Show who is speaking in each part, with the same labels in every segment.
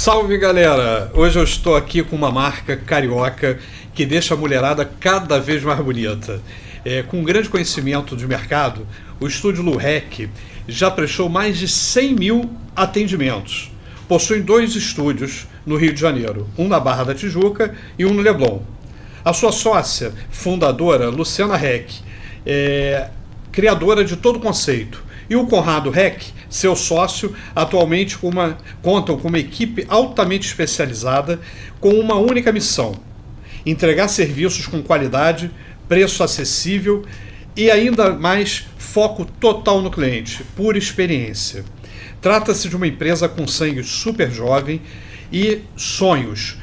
Speaker 1: Salve, galera! Hoje eu estou aqui com uma marca carioca que deixa a mulherada cada vez mais bonita. Com grande conhecimento de mercado, o estúdio Lurec já prestou mais de 100 mil atendimentos. Possui 2 estúdios no Rio de Janeiro, um na Barra da Tijuca e um no Leblon. A sua sócia, fundadora, Luciana Reck, criadora de todo o conceito, e o Conrado Reck, seu sócio, atualmente contam com uma equipe altamente especializada com uma única missão: entregar serviços com qualidade, preço acessível e ainda mais foco total no cliente, pura experiência. Trata-se de uma empresa com sangue super jovem e sonhos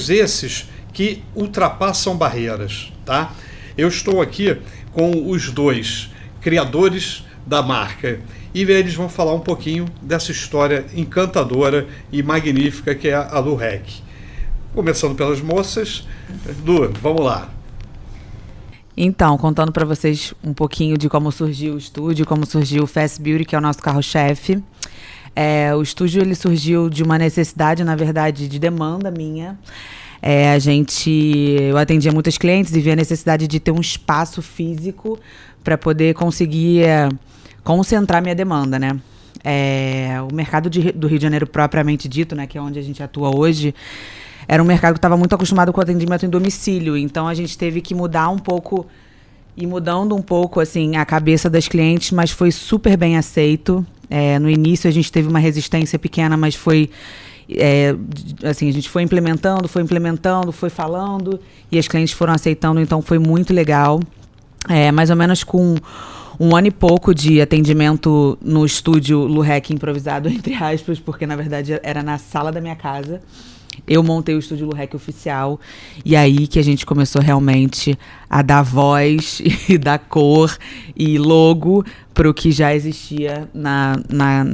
Speaker 1: esses que ultrapassam barreiras, tá? Eu estou aqui com os 2 criadores da marca e eles vão falar um pouquinho dessa história encantadora e magnífica que é a Lurec. Começando pelas moças. Lu, vamos lá.
Speaker 2: Então, contando para vocês um pouquinho de como surgiu o estúdio, como surgiu o Fast Beauty, que é o nosso carro-chefe. O estúdio ele surgiu de uma necessidade, na verdade, de demanda minha. Eu atendia muitos clientes e via a necessidade de ter um espaço físico para poder conseguir concentrar minha demanda, né? O mercado do Rio de Janeiro propriamente dito, né, que é onde a gente atua hoje, era um mercado que estava muito acostumado com o atendimento em domicílio. Então a gente teve que mudar um pouco, e mudando um pouco assim, a cabeça das clientes, mas foi super bem aceito. No início a gente teve uma resistência pequena, mas foi... assim, a gente foi implementando, foi falando, e as clientes foram aceitando, então foi muito legal. Mais ou menos com 1 ano e pouco de atendimento no estúdio Lurec improvisado, entre aspas, porque na verdade era na sala da minha casa. Eu montei o estúdio Lurec oficial, e aí que a gente começou realmente a dar voz e dar cor e logo para o que já existia na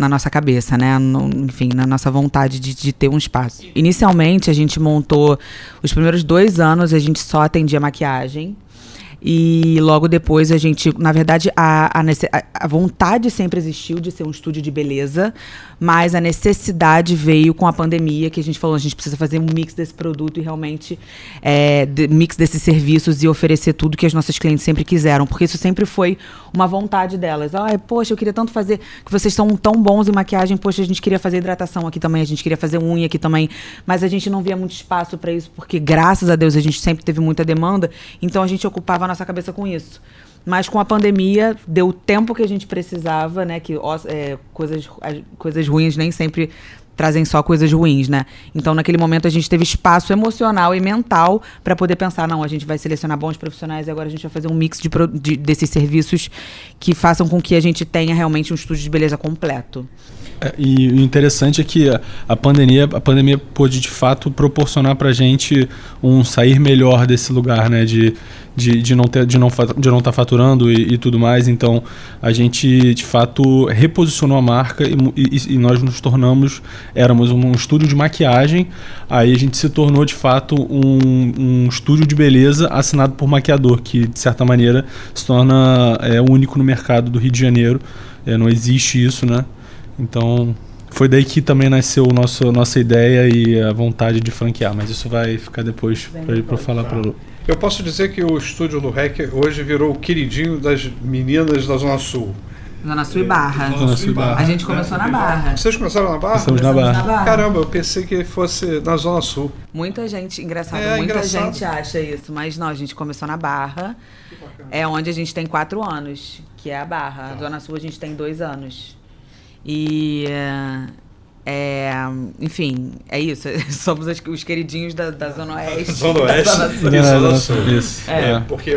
Speaker 2: nossa cabeça, né? Enfim, na nossa vontade de ter um espaço. Inicialmente, a gente montou, os primeiros 2 anos, a gente só atendia maquiagem. E logo depois a gente, na verdade, a vontade sempre existiu de ser um estúdio de beleza, mas a necessidade veio com a pandemia, que a gente falou, a gente precisa fazer um mix desse produto e realmente mix desses serviços e oferecer tudo que as nossas clientes sempre quiseram, porque isso sempre foi uma vontade delas. Poxa, eu queria tanto fazer, que vocês são tão bons em maquiagem, poxa, a gente queria fazer hidratação aqui também, a gente queria fazer unha aqui também, mas a gente não via muito espaço para isso, porque graças a Deus a gente sempre teve muita demanda, então a gente ocupava a nossa cabeça com isso. Mas com a pandemia, deu o tempo que a gente precisava, né? Que coisas ruins nem sempre trazem só coisas ruins, né? Então, naquele momento, a gente teve espaço emocional e mental para poder pensar, não, a gente vai selecionar bons profissionais e agora a gente vai fazer um mix desses serviços que façam com que a gente tenha realmente um estúdio de beleza completo.
Speaker 3: E o interessante é que a pandemia pôde, de fato, proporcionar para a gente um sair melhor desse lugar, né? De não estar faturando e tudo mais. Então, a gente, de fato, reposicionou a marca e nós éramos um estúdio de maquiagem. Aí a gente se tornou, de fato, um estúdio de beleza assinado por maquiador, que, de certa maneira, se torna único no mercado do Rio de Janeiro. Não existe isso, né? Então, foi daí que também nasceu nossa ideia e a vontade de franquear, mas isso vai ficar depois para falar para o Lu.
Speaker 1: Eu posso dizer que o estúdio Lurec hoje virou o queridinho das meninas da Zona Sul.
Speaker 2: Zona Sul e Barra. A gente começou na Barra.
Speaker 1: Vocês começaram na Barra?
Speaker 3: Estamos na Barra.
Speaker 1: Caramba, eu pensei que fosse na Zona Sul.
Speaker 2: Muita gente, muita gente acha isso, mas não, a gente começou na Barra. É onde a gente tem 4 anos, que é a Barra. A Zona Sul a gente tem 2 anos. E, enfim, é isso. Somos os queridinhos da Zona Oeste.
Speaker 1: Zona Oeste e Zona Sul.
Speaker 3: Isso.
Speaker 1: Porque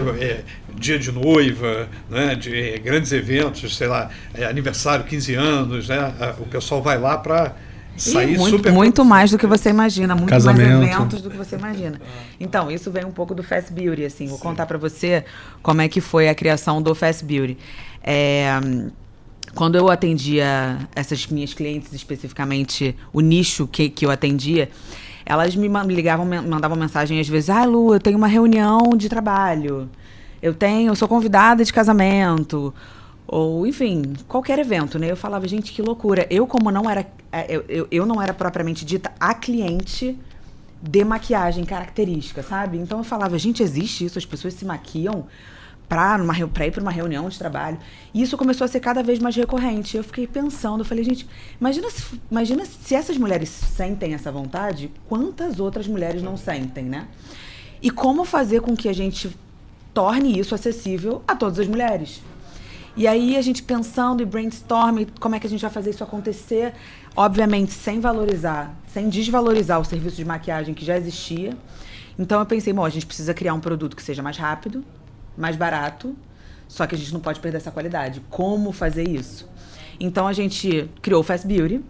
Speaker 1: dia de noiva, né, de grandes eventos, sei lá, aniversário, 15 anos, né, o pessoal vai lá para sair
Speaker 2: muito mais do que você imagina, muito
Speaker 3: casamento.
Speaker 2: Mais eventos do que você imagina. Então, isso vem um pouco do Fast Beauty, assim. Vou contar para você como é que foi a criação do Fast Beauty. Quando eu atendia essas minhas clientes, especificamente o nicho que eu atendia, elas me ligavam, mandavam mensagem às vezes: Lu, eu tenho uma reunião de trabalho, eu sou convidada de casamento, ou enfim, qualquer evento, né? Eu falava, gente, que loucura. Eu, como não era, eu não era propriamente dita a cliente de maquiagem característica, sabe? Então eu falava, gente, existe isso? As pessoas se maquiam pra ir para uma reunião de trabalho. E isso começou a ser cada vez mais recorrente. Eu fiquei pensando, eu falei, gente, imagina se essas mulheres sentem essa vontade, quantas outras mulheres não sentem, né? E como fazer com que a gente torne isso acessível a todas as mulheres? E aí a gente pensando e brainstorming, como é que a gente vai fazer isso acontecer, obviamente sem desvalorizar o serviço de maquiagem que já existia. Então eu pensei, a gente precisa criar um produto que seja mais rápido, mais barato, só que a gente não pode perder essa qualidade. Como fazer isso? Então a gente criou o Fast Beauty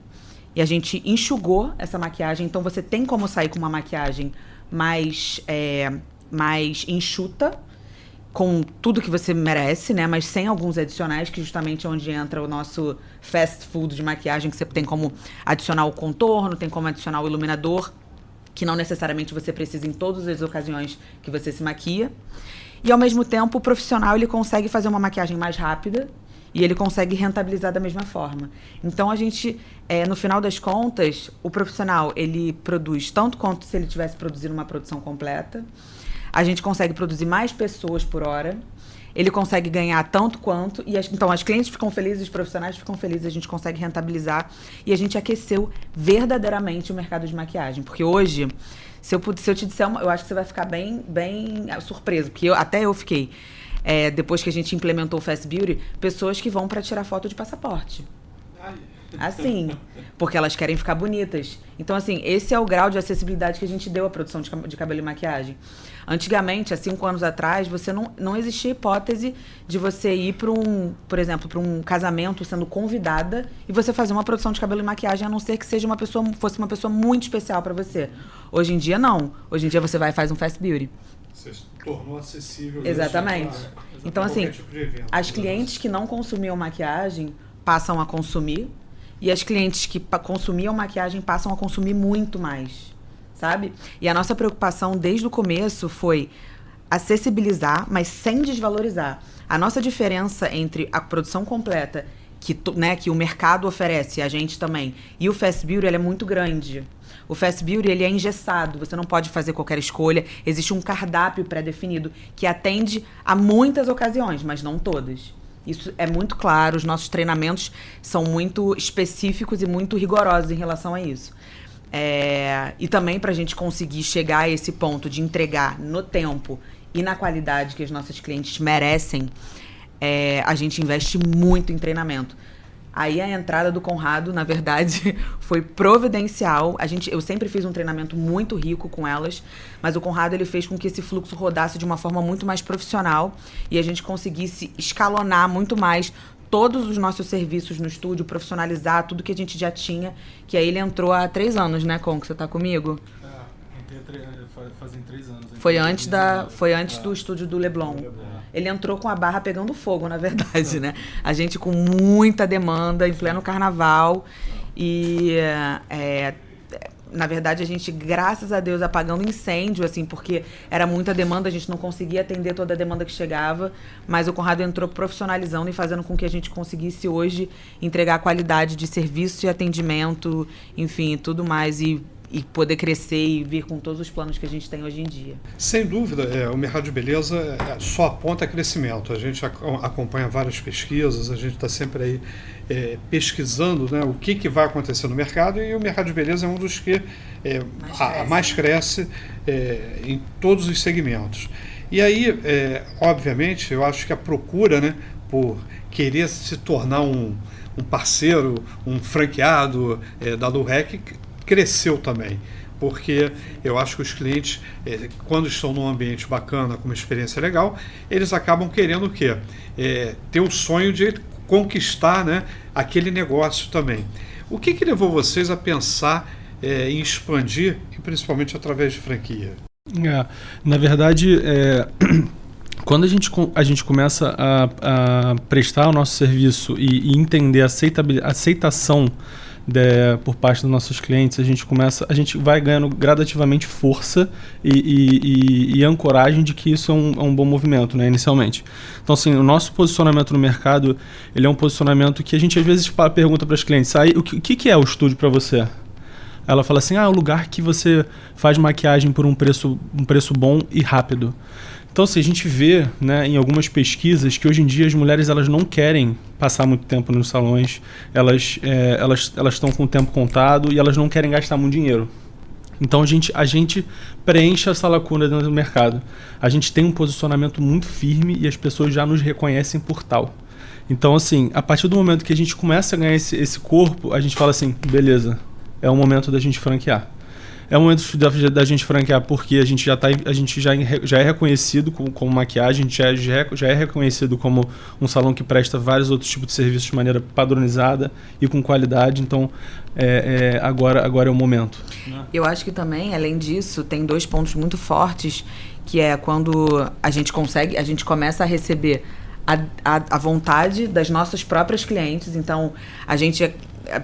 Speaker 2: e a gente enxugou essa maquiagem. Então você tem como sair com uma maquiagem mais enxuta, com tudo que você merece, né? Mas sem alguns adicionais, que justamente é onde entra o nosso fast food de maquiagem, que você tem como adicionar o contorno, tem como adicionar o iluminador, que não necessariamente você precisa em todas as ocasiões que você se maquia. E, ao mesmo tempo, o profissional ele consegue fazer uma maquiagem mais rápida e ele consegue rentabilizar da mesma forma. Então, a gente, no final das contas, o profissional, ele produz tanto quanto se ele estivesse produzindo uma produção completa. A gente consegue produzir mais pessoas por hora. Ele consegue ganhar tanto quanto. Então, as clientes ficam felizes, os profissionais ficam felizes, a gente consegue rentabilizar. E a gente aqueceu verdadeiramente o mercado de maquiagem. Porque hoje, se eu te disser, eu acho que você vai ficar bem surpreso. Porque até eu fiquei, depois que a gente implementou o Fast Beauty, pessoas que vão para tirar foto de passaporte. Assim, porque elas querem ficar bonitas. Então, assim, esse é o grau de acessibilidade que a gente deu à produção de cabelo e maquiagem. Antigamente, há 5 anos atrás, você não existia hipótese de você ir por exemplo, para um casamento sendo convidada e você fazer uma produção de cabelo e maquiagem, a não ser que fosse uma pessoa muito especial para você. Hoje em dia, não. Hoje em dia, você vai e faz um Fast Beauty.
Speaker 1: Você tornou acessível.
Speaker 2: Exatamente. Então, assim,
Speaker 1: tipo de evento,
Speaker 2: as clientes que não consumiam maquiagem passam a consumir e as clientes que consumiam maquiagem passam a consumir muito mais. Sabe? E a nossa preocupação desde o começo foi acessibilizar, mas sem desvalorizar. A nossa diferença entre a produção completa que o mercado oferece, a gente também, e o Fast Beauty, ela é muito grande. O Fast Beauty, ele é engessado, você não pode fazer qualquer escolha, existe um cardápio pré-definido que atende a muitas ocasiões, mas não todas. Isso é muito claro, os nossos treinamentos são muito específicos e muito rigorosos em relação a isso. E também para a gente conseguir chegar a esse ponto de entregar no tempo e na qualidade que as nossas clientes merecem, a gente investe muito em treinamento. Aí a entrada do Conrado, na verdade, foi providencial. Eu sempre fiz um treinamento muito rico com elas, mas o Conrado ele fez com que esse fluxo rodasse de uma forma muito mais profissional e a gente conseguisse escalonar muito mais todos os nossos serviços no estúdio, profissionalizar tudo que a gente já tinha, que aí ele entrou há 3 anos, né, Con, que você tá comigo?
Speaker 3: Fazem 3 anos.
Speaker 2: Foi antes do estúdio do Leblon. Ele entrou com a barra pegando fogo, na verdade, né? A gente com muita demanda, em pleno carnaval, e na verdade, a gente, graças a Deus, apagando incêndio, assim, porque era muita demanda, a gente não conseguia atender toda a demanda que chegava, mas o Conrado entrou profissionalizando e fazendo com que a gente conseguisse hoje entregar qualidade de serviço e atendimento, enfim, tudo mais, e poder crescer e vir com todos os planos que a gente tem hoje em dia.
Speaker 1: Sem dúvida, o mercado de beleza só aponta crescimento. A gente acompanha várias pesquisas, a gente está sempre aí pesquisando, né, o que vai acontecer no mercado, e o mercado de beleza é um dos que mais cresce em todos os segmentos. E aí, obviamente, eu acho que a procura, né, por querer se tornar um parceiro, um franqueado da Lurec cresceu também, porque eu acho que os clientes, quando estão num ambiente bacana, com uma experiência legal, eles acabam querendo o quê? Ter o sonho de conquistar, né, aquele negócio também. O que levou vocês a pensar em expandir, e principalmente através de franquia?
Speaker 3: Na verdade, quando a gente começa a prestar o nosso serviço e entender a aceitação por parte dos nossos clientes, a gente vai ganhando gradativamente força e ancoragem de que isso é um bom movimento, né, inicialmente. Então, assim, o nosso posicionamento no mercado, ele é um posicionamento que a gente às vezes pergunta para os clientes, o que é o estúdio para você? Ela fala assim, o lugar que você faz maquiagem por um preço bom e rápido. Então, assim, a gente vê, né, em algumas pesquisas que hoje em dia as mulheres elas não querem passar muito tempo nos salões, elas estão com o tempo contado e elas não querem gastar muito dinheiro. Então a gente preenche essa lacuna dentro do mercado. A gente tem um posicionamento muito firme e as pessoas já nos reconhecem por tal. Então, assim, a partir do momento que a gente começa a ganhar esse corpo, a gente fala assim, beleza, é o momento da gente franquear. É o momento da gente franquear porque a gente já é reconhecido como maquiagem, a gente já é reconhecido como um salão que presta vários outros tipos de serviços de maneira padronizada e com qualidade. Então, agora é o momento.
Speaker 2: Eu acho que também, além disso, tem 2 pontos muito fortes, que é quando a gente começa a receber a vontade das nossas próprias clientes. Então, a gente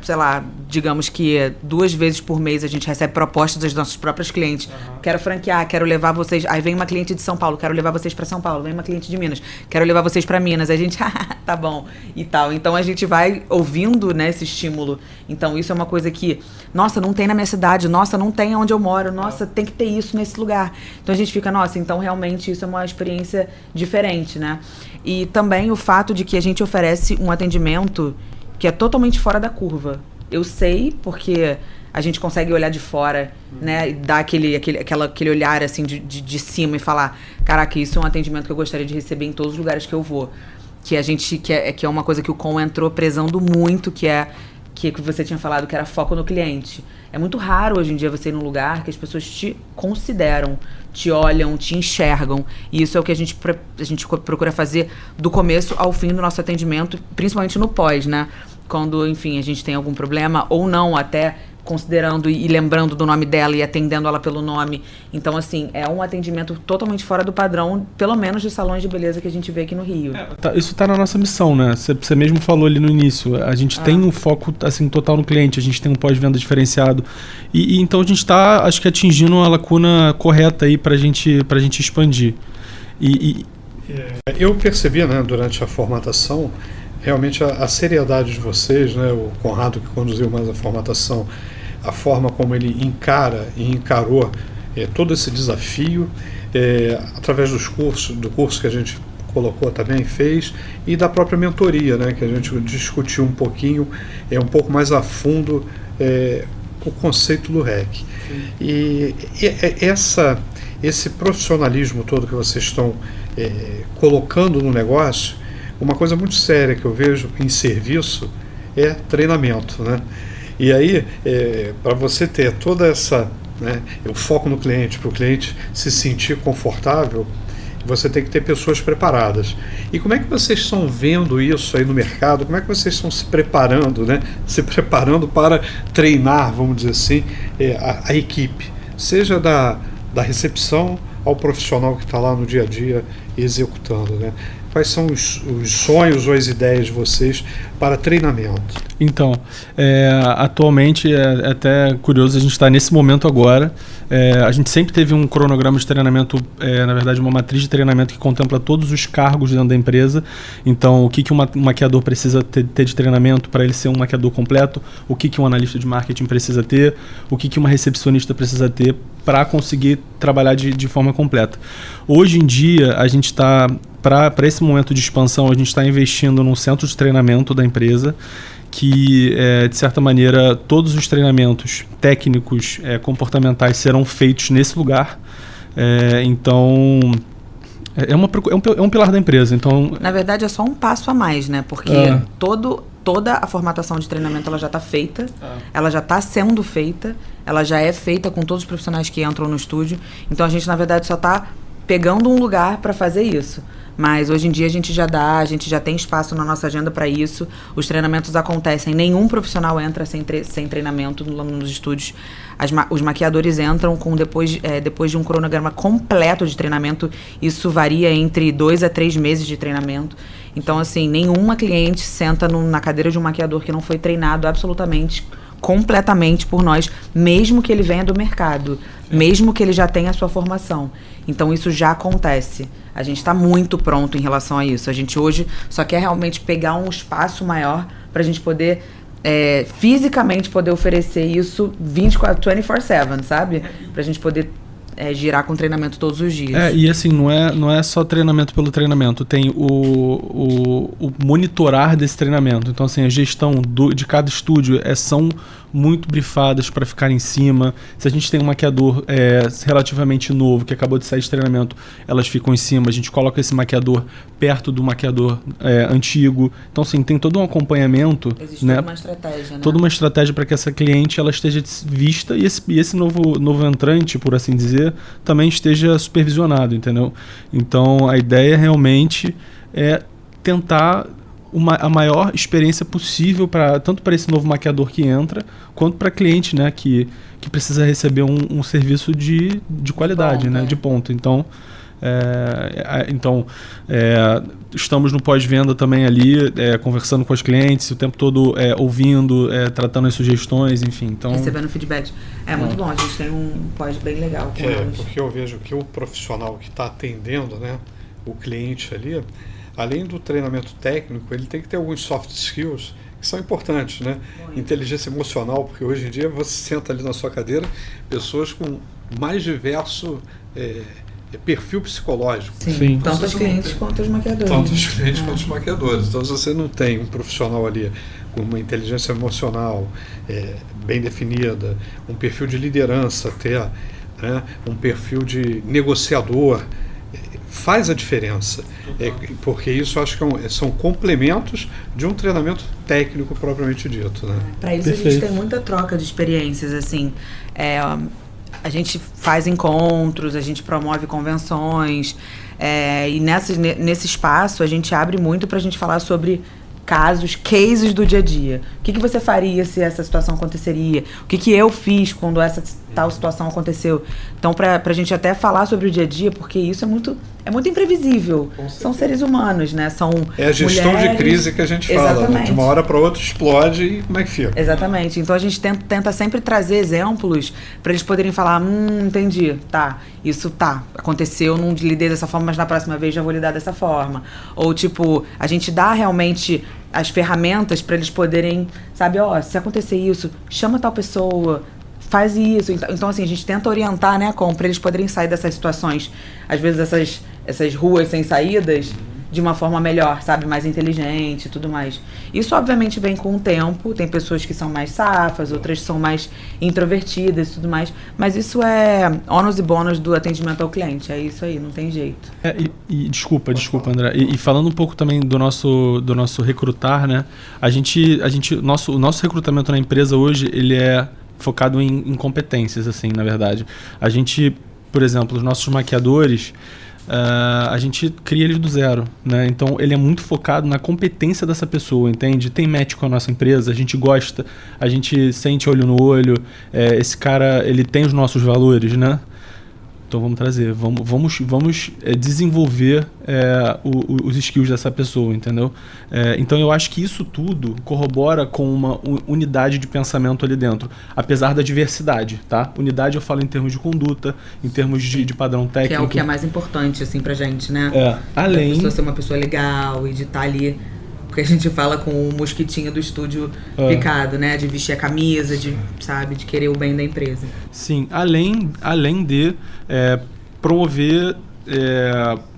Speaker 2: sei lá, digamos que 2 vezes por mês a gente recebe propostas das nossas próprias clientes. Quero franquear, quero levar vocês. Aí vem uma cliente de São Paulo, quero levar vocês para São Paulo. Vem uma cliente de Minas, quero levar vocês para Minas. Aí a gente, tá bom, e tal. Então a gente vai ouvindo, né, esse estímulo. Então isso é uma coisa que, nossa, não tem na minha cidade, nossa, não tem onde eu moro, nossa, tem que ter isso nesse lugar. Então a gente fica, nossa, então realmente isso é uma experiência diferente, né? E também o fato de que a gente oferece um atendimento que é totalmente fora da curva. Eu sei, porque a gente consegue olhar de fora, né, e dar aquele olhar assim de cima e falar, caraca, isso é um atendimento que eu gostaria de receber em todos os lugares que eu vou. Que é uma coisa que o Com entrou prezando muito, que você tinha falado, que era foco no cliente. É muito raro hoje em dia você ir num lugar que as pessoas te consideram, te olham, te enxergam. E isso é o que a gente procura fazer do começo ao fim do nosso atendimento, principalmente no pós, né? Quando, enfim, a gente tem algum problema ou não, até considerando e lembrando do nome dela e atendendo ela pelo nome. Então, assim, é um atendimento totalmente fora do padrão, pelo menos de salões de beleza que a gente vê aqui no Rio.
Speaker 3: Isso está na nossa missão, né? Você mesmo falou ali no início. A gente tem um foco, assim, total no cliente. A gente tem um pós-venda diferenciado. E então a gente está, acho que, atingindo a lacuna correta aí para a gente expandir.
Speaker 1: Eu percebi, né, durante a formatação, realmente a seriedade de vocês, né, o Conrado que conduziu mais a formatação, a forma como ele encara e encarou todo esse desafio, através do curso que a gente colocou também, fez, e da própria mentoria, né, que a gente discutiu um pouquinho, um pouco mais a fundo o conceito do REC. E esse profissionalismo todo que vocês estão colocando no negócio, uma coisa muito séria que eu vejo em serviço é treinamento, né? E aí, para você ter toda essa, né, o foco no cliente, para o cliente se sentir confortável, você tem que ter pessoas preparadas. E como é que vocês estão vendo isso aí no mercado? Como é que vocês estão se preparando, né? Se preparando para treinar, vamos dizer assim, a equipe, seja da recepção ao profissional que está lá no dia a dia executando, né? Quais são os sonhos ou as ideias de vocês para treinamento?
Speaker 3: Então, atualmente é até curioso, a gente está nesse momento agora. A gente sempre teve um cronograma de treinamento, na verdade uma matriz de treinamento que contempla todos os cargos dentro da empresa. Então, o que um maquiador precisa ter de treinamento para ele ser um maquiador completo, o que um analista de marketing precisa ter, o que uma recepcionista precisa ter para conseguir trabalhar de forma completa. Hoje em dia, a gente está, para esse momento de expansão, a gente está investindo num centro de treinamento da empresa, que, de certa maneira, todos os treinamentos técnicos, comportamentais serão feitos nesse lugar. Então, é um pilar da empresa. Então,
Speaker 2: na verdade, é só um passo a mais, né? Porque toda a formatação de treinamento ela já está feita, ela já está sendo feita, ela já é feita com todos os profissionais que entram no estúdio. Então, a gente, na verdade, só está pegando um lugar para fazer isso. Mas hoje em dia a gente já tem espaço na nossa agenda para isso. Os treinamentos acontecem, nenhum profissional entra sem treinamento nos estúdios. Os maquiadores entram depois de um cronograma completo de treinamento. Isso varia entre 2 a 3 meses de treinamento. Então, assim, nenhuma cliente senta na cadeira de um maquiador que não foi treinado absolutamente completamente por nós, mesmo que ele venha do mercado, mesmo que ele já tenha a sua formação. Então isso já acontece. A gente está muito pronto em relação a isso. A gente hoje só quer realmente pegar um espaço maior para a gente poder fisicamente poder oferecer isso 24/7, sabe? Pra gente poder girar com treinamento todos os dias.
Speaker 3: E assim, não é só treinamento pelo treinamento, tem o monitorar desse treinamento. Então, assim, a gestão de cada estúdio são muito brifadas para ficar em cima. Se a gente tem um maquiador relativamente novo, que acabou de sair de treinamento, elas ficam em cima. A gente coloca esse maquiador perto do maquiador antigo. Então, assim, tem todo um acompanhamento.
Speaker 2: Existe toda uma estratégia, né?
Speaker 3: Toda uma estratégia para que essa cliente ela esteja vista e esse novo entrante, por assim dizer, também esteja supervisionado, entendeu? Então, a ideia realmente é tentar a maior experiência possível tanto para esse novo maquiador que entra, quanto para cliente, né, que precisa receber um serviço de qualidade,
Speaker 2: ponta,
Speaker 3: né, de ponta. Então, estamos no pós-venda também ali, conversando com os clientes, o tempo todo ouvindo, tratando as sugestões, enfim. Então,
Speaker 2: recebendo feedback. É muito bom, a gente tem um pós bem legal com eles.
Speaker 1: Porque eu vejo que o profissional que está atendendo, né, o cliente ali, além do treinamento técnico, ele tem que ter alguns soft skills que são importantes, né? Inteligência emocional, porque hoje em dia você senta ali na sua cadeira pessoas com mais diverso perfil psicológico.
Speaker 2: Sim. Tanto os clientes quanto os maquiadores.
Speaker 1: Tanto os clientes quanto os maquiadores. Então, se você não tem um profissional ali com uma inteligência emocional bem definida, um perfil de liderança, um perfil de negociador, faz a diferença, porque isso acho que são complementos de um treinamento técnico propriamente dito, né?
Speaker 2: Para isso a gente tem muita troca de experiências, assim, a gente faz encontros, a gente promove convenções, e nesse espaço a gente abre muito para a gente falar sobre cases do dia a dia. O que você faria se essa situação aconteceria? O que eu fiz quando essa tal situação aconteceu? Então, pra gente até falar sobre o dia a dia, porque isso é muito imprevisível. São seres humanos, né? São
Speaker 1: a gestão
Speaker 2: mulheres,
Speaker 1: de crise que a gente fala, né? De uma hora para outra explode e como é que fica?
Speaker 2: Exatamente. Então a gente tenta sempre trazer exemplos para eles poderem falar, entendi, isso aconteceu, não lidei dessa forma, mas na próxima vez já vou lidar dessa forma. Ou tipo, a gente dá realmente as ferramentas para eles poderem, sabe, se acontecer isso, chama tal pessoa, faz isso. Então assim, a gente tenta orientar, né, para eles poderem sair dessas situações, às vezes essas ruas sem saídas, de uma forma melhor, sabe, mais inteligente e tudo mais. Isso obviamente vem com o tempo, tem pessoas que são mais safas, outras são mais introvertidas e tudo mais, mas isso é ônus e bônus do atendimento ao cliente, é isso aí, não tem jeito.
Speaker 3: Desculpa, André, e falando um pouco também do nosso recrutar, né, o nosso recrutamento na empresa hoje, ele é focado em competências, assim, na verdade. A gente, por exemplo, os nossos maquiadores, a gente cria eles do zero, né? Então ele é muito focado na competência dessa pessoa, entende? Tem match com a nossa empresa, a gente gosta, a gente sente olho no olho, esse cara, ele tem os nossos valores, né? Então vamos trazer, vamos desenvolver os skills dessa pessoa, entendeu? Então eu acho que isso tudo corrobora com uma unidade de pensamento ali dentro, apesar da diversidade, tá? Unidade eu falo em termos de conduta, em termos de padrão técnico.
Speaker 2: Que é o que é mais importante, assim, pra gente, né?
Speaker 3: Além...
Speaker 2: Da pessoa ser uma pessoa legal e de estar ali... Porque a gente fala com o mosquitinho do estúdio picado, né? De vestir a camisa, de querer o bem da empresa.
Speaker 3: Sim, além de promover,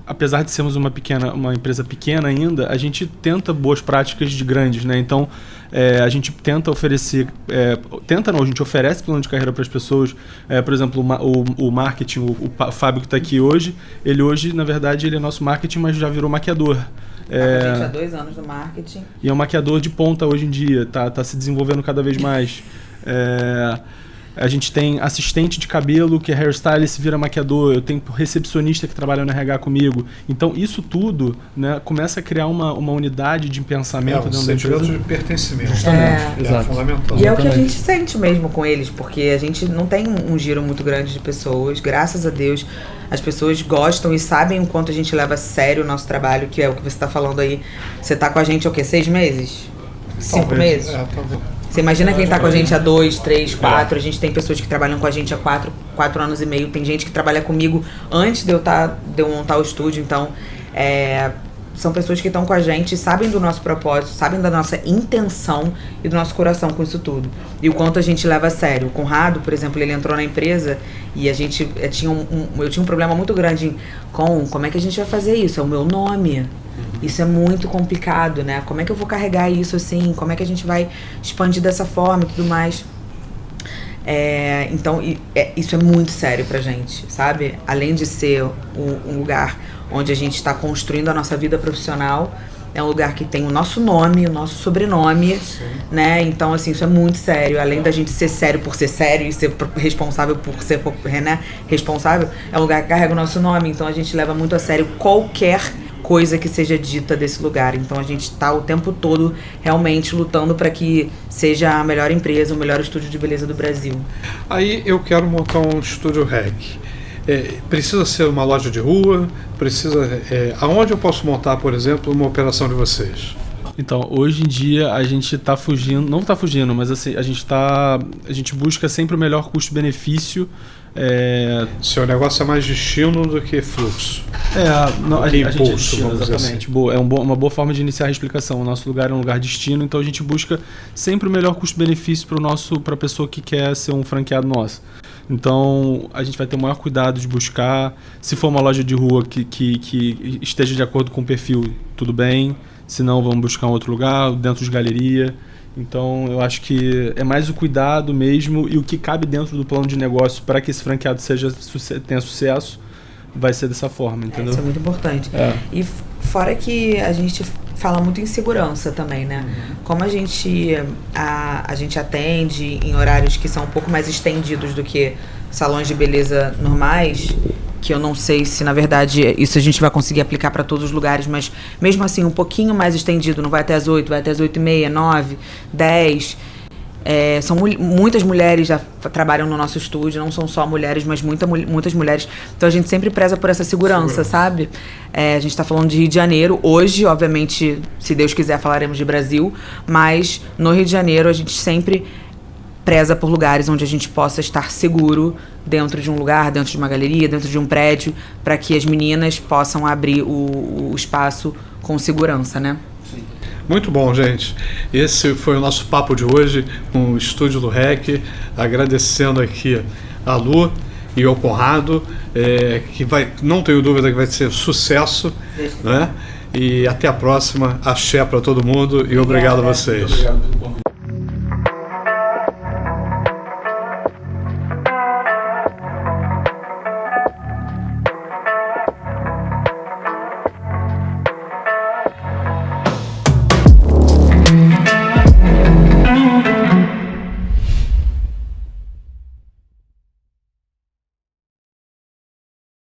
Speaker 3: apesar de sermos uma empresa pequena ainda, a gente tenta boas práticas de grandes, né? Então, a gente tenta oferecer... a gente oferece plano de carreira para as pessoas. Por exemplo, o marketing, o Fábio que está aqui hoje, na verdade, ele é nosso marketing, mas já virou maquiador.
Speaker 2: A gente há 2 anos no marketing.
Speaker 3: E é um maquiador de ponta hoje em dia, tá se desenvolvendo cada vez mais. A gente tem assistente de cabelo, que é hairstylist, vira maquiador. Eu tenho recepcionista que trabalha no RH comigo. Então, isso tudo, né, começa a criar uma unidade de pensamento dentro da empresa.
Speaker 1: De pertencimento.
Speaker 3: Justamente.
Speaker 1: É fundamental.
Speaker 2: E é o que a gente sente mesmo com eles, porque a gente não tem um giro muito grande de pessoas. Graças a Deus, as pessoas gostam e sabem o quanto a gente leva a sério o nosso trabalho, que é o que você está falando aí. Você está com a gente há o quê? 6 meses? 5 meses?
Speaker 1: Tá bom.
Speaker 2: Você imagina quem tá com a gente há 2, 3, 4. A gente tem pessoas que trabalham com a gente há 4 anos e meio. Tem gente que trabalha comigo antes de eu montar o estúdio. Então, são pessoas que estão com a gente, sabem do nosso propósito, sabem da nossa intenção e do nosso coração com isso tudo. E o quanto a gente leva a sério. O Conrado, por exemplo, ele entrou na empresa e a gente eu tinha um problema muito grande com como é que a gente vai fazer isso? É o meu nome. Isso é muito complicado, né? Como é que eu vou carregar isso assim? Como é que a gente vai expandir dessa forma e tudo mais? Então, isso é muito sério pra gente, sabe? Além de ser um lugar onde a gente está construindo a nossa vida profissional, é um lugar que tem o nosso nome, o nosso sobrenome, né? Então, assim, isso é muito sério. Além da gente ser sério por ser sério e ser responsável por ser, né, responsável, é um lugar que carrega o nosso nome. Então, a gente leva muito a sério qualquer coisa que seja dita desse lugar. Então, a gente está o tempo todo realmente lutando para que seja a melhor empresa, o melhor estúdio de beleza do Brasil.
Speaker 1: Aí eu quero montar um estúdio REC. Precisa ser uma loja de rua? Aonde eu posso montar, por exemplo, uma operação de vocês?
Speaker 3: Então, hoje em dia a gente está fugindo, não está fugindo, mas assim, a gente busca sempre o melhor custo-benefício.
Speaker 1: Seu negócio é mais destino do que fluxo.
Speaker 3: A gente é
Speaker 1: impulso,
Speaker 3: destino,
Speaker 1: vamos dizer
Speaker 3: exatamente.
Speaker 1: assim.
Speaker 3: Uma boa forma de iniciar a explicação. O nosso lugar é um lugar destino, então a gente busca sempre o melhor custo-benefício para a pessoa que quer ser um franqueado nosso. Então, a gente vai ter o maior cuidado de buscar. Se for uma loja de rua que esteja de acordo com o perfil, tudo bem. Se não, vamos buscar um outro lugar, dentro de galeria. Então, eu acho que é mais o cuidado mesmo e o que cabe dentro do plano de negócio para que esse franqueado tenha sucesso, vai ser dessa forma, entendeu?
Speaker 2: Isso é muito importante. E fora que a gente fala muito em segurança também, né? Como a gente atende em horários que são um pouco mais estendidos do que salões de beleza normais, que eu não sei se, na verdade, isso a gente vai conseguir aplicar para todos os lugares, mas mesmo assim, um pouquinho mais estendido, não vai até as 8, vai até as 8h30, 9, 10. Muitas mulheres já trabalham no nosso estúdio, não são só mulheres, mas muitas mulheres. Então a gente sempre preza por essa segurança, sabe? A gente está falando de Rio de Janeiro. Hoje, obviamente, se Deus quiser, falaremos de Brasil, mas no Rio de Janeiro a gente sempre preza por lugares onde a gente possa estar seguro dentro de um lugar, dentro de uma galeria, dentro de um prédio, para que as meninas possam abrir o espaço com segurança, né?
Speaker 1: Muito bom, gente. Esse foi o nosso papo de hoje com o Estúdio do REC, agradecendo aqui a Lu e ao Conrado, que não tenho dúvida que vai ser sucesso, né? E até a próxima. Axé para todo mundo e obrigado a vocês.
Speaker 3: Obrigado pelo convite.